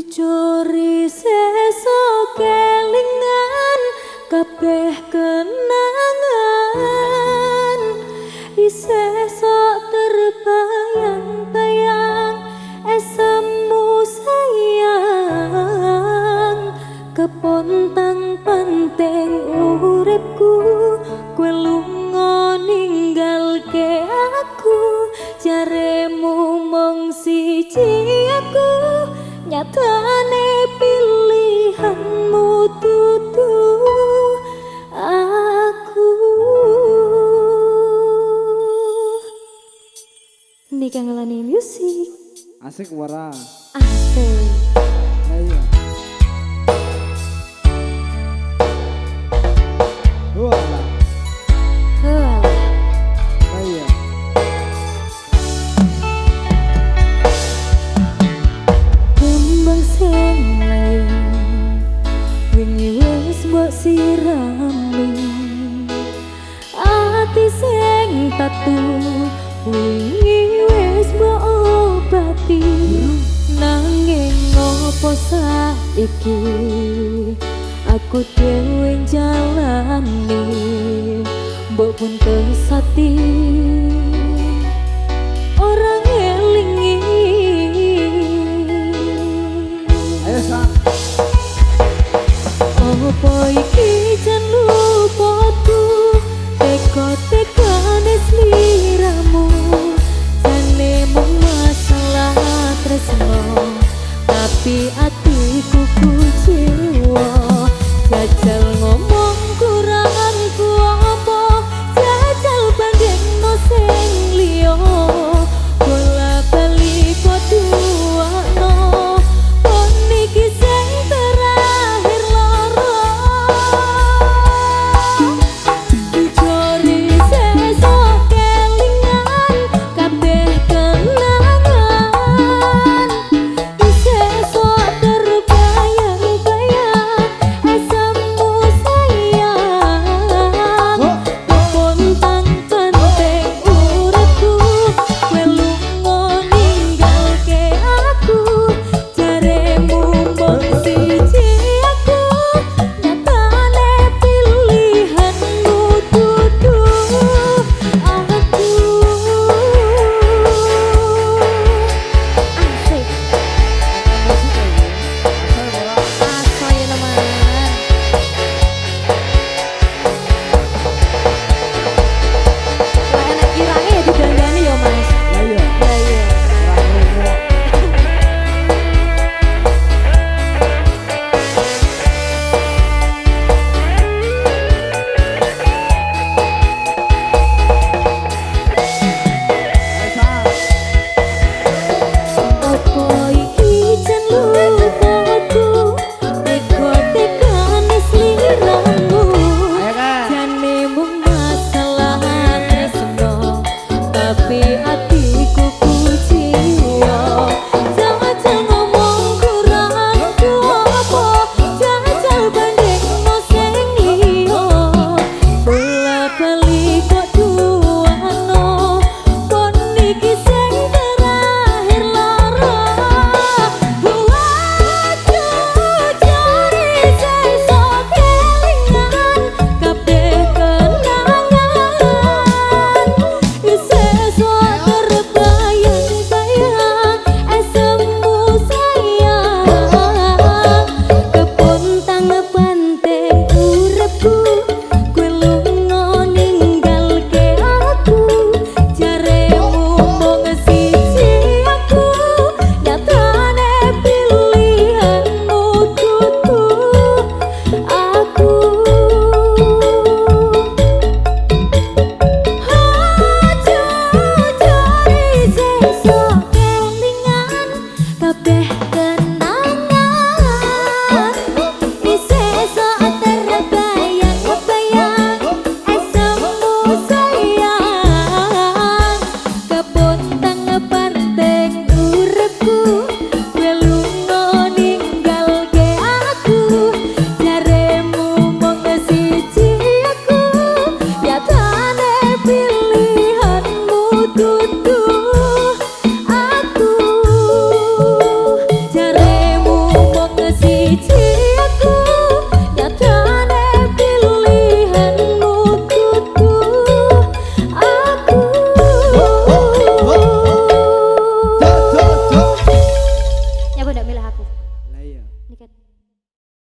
Curi sesok kelingan kabeh kenangan isesok terbayang-bayang esemu sayang kepontang penting uripku kowe lunga ninggalke aku jaremu mung siji aku nyatane pilihanmu tutu aku Nika ngelani musik Asik wara. asik Ayo. Wala. Walah. Ayo. Kembang sing layu wingi wis mbok sirami ati sing tatu wingi wis mbok obati nanging ngopo saiki aku dhewe jalani mbok pun kesati